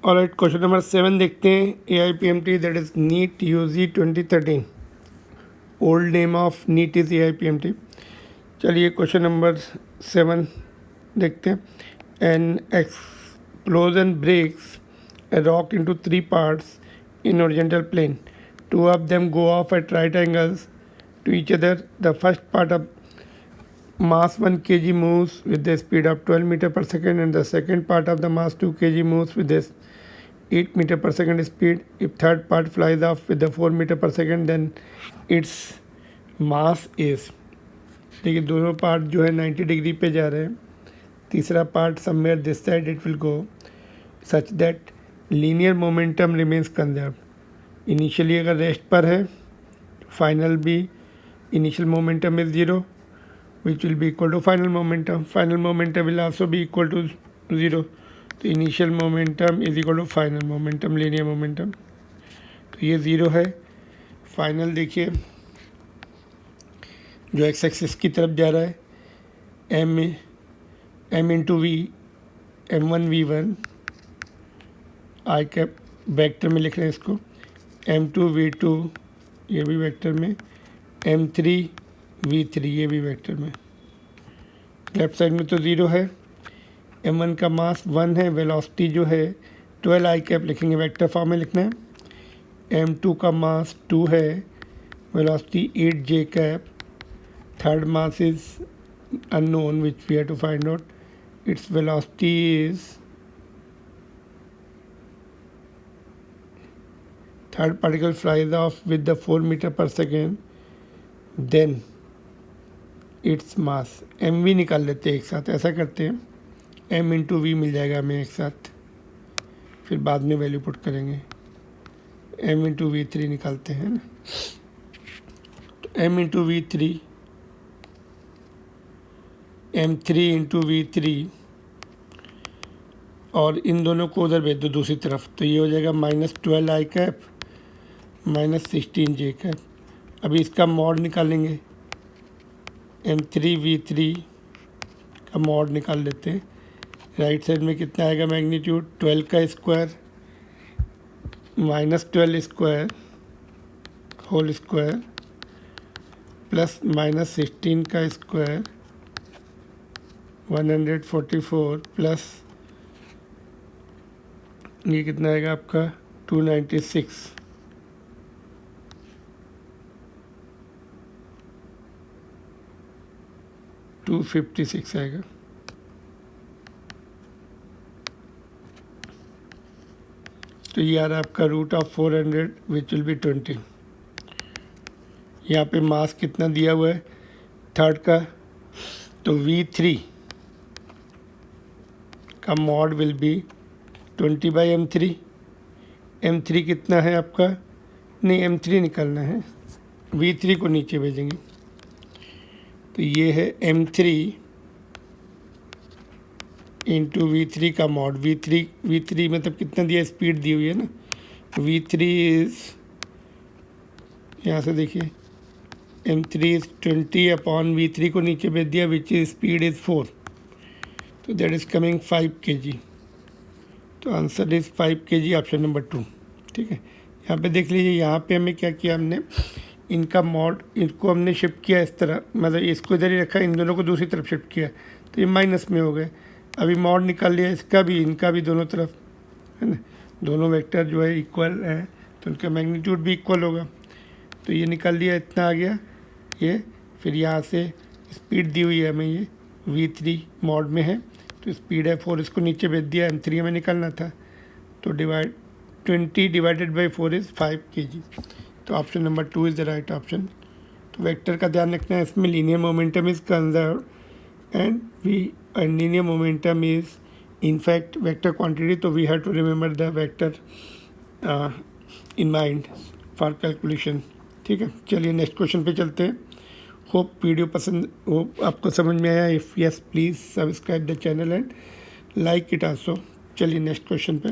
Alright, question number 7 देखते हैं। AIPMT that is NEET UG 2013, old name of NEET is AIPMT। चलिए question number 7 देखते हैं। An explosion breaks a rock into 3 parts in horizontal plane. 2 of them go off at right angles to each other. The first part of mass 1 kg moves with the speed of 12 meter per second, and the second part of the mass 2 kg moves with this 8 meter per second speed. If third part flies off with the 4 meter per second, then its mass is। देखिए दोनों part जो है 90 degree पे जा रहे हैं। तीसरा part somewhere this side it will go such that linear momentum remains conserve. Initially अगर रेस्ट पर है फाइनल भी initial momentum is zero which will be equal to final momentum. Final momentum will also be equal to zero. तो initial momentum is equal to final momentum, linear momentum. तो ये zero है। Final देखिए जो x axis की तरफ जा रहा है m into v m1 v1 i cap vector में लिख रहे हैं इसको, m2 v2 ये भी वेक्टर में, m3 v3 ये भी वेक्टर में। लेफ्ट साइड में तो ज़ीरो है। m1 का मास 1 है, वेलोसिटी जो है 12 आई कैप लिखेंगे, वेक्टर फॉर्म में लिखना है। m2 का मास 2 है, velocity 8 j cap. Third mass is unknown which we have to find out. Its velocity is third particle flies off with the 4 meter per second, then its mass mv निकाल लेते हैं एक साथ। ऐसा करते हैं m इंटू वी मिल जाएगा हमें एक साथ, फिर बाद में वैल्यू पुट करेंगे। m इंटू वी थ्री निकालते हैं ना, तो m into we three m3 into we three, और इन दोनों को उधर भेज दो दूसरी तरफ, तो ये हो जाएगा -12 आई कैप -16 जे कैप। अभी इसका मॉड निकालेंगे, m3v3 का मॉड निकाल लेते हैं। राइट साइड में कितना आएगा मैग्नीट्यूड, 12 का square -12 square whole square plus -16 का स्क्वायर 144 प्लस ये कितना आएगा आपका 296, $256 आएगा। तो ये आ रहा है आपका root of 400 which will be 20। यहाँ पे मास कितना दिया हुआ है थर्ड का, तो V3 का mod will be 20/m3। m3 कितना है आपका, नहीं m3 निकालना है, V3 को नीचे भेजेंगे। तो ये है m3 इंटू V3 का मॉड। V3 मतलब कितना दिया, स्पीड दी हुई है ना। V3 इज, यहाँ से देखिए m3 इज 20/V3 को नीचे भेज दिया, विच इज स्पीड इज 4, तो दैट इज कमिंग 5 kg। तो answer is 5 kg, option number 2। ठीक है, यहाँ पे देख लीजिए, यहाँ पे हमें क्या किया, हमने इनका मॉड, इनको हमने शिफ्ट किया इस तरह, मतलब इसको इधर ही रखा, इन दोनों को दूसरी तरफ शिफ्ट किया, तो ये माइनस में हो गए। अभी मॉड निकाल लिया इसका भी, इनका भी, दोनों तरफ है ना। दोनों वेक्टर जो है इक्वल है, तो उनका मैग्नीट्यूड भी इक्वल होगा। तो ये निकाल लिया, इतना आ गया ये। फिर यहाँ से स्पीड दी हुई है हमें, ये V3 मॉड में है, तो स्पीड है 4, इसको नीचे भेज दिया, m3 में निकालना था, तो 20 डिवाइडेड बाई 4 इज़ 5 kg। तो option number 2 is the right option. तो वेक्टर का ध्यान रखना है, इसमें linear momentum is conserve and linear momentum is in fact vector quantity, तो we have to remember the vector in mind for calculation. ठीक है, चलिए नेक्स्ट क्वेश्चन पे चलते हैं। होप वीडियो पसंद, होप आपको समझ में आया। If yes please subscribe the channel and like it also. चलिए नेक्स्ट क्वेश्चन पे।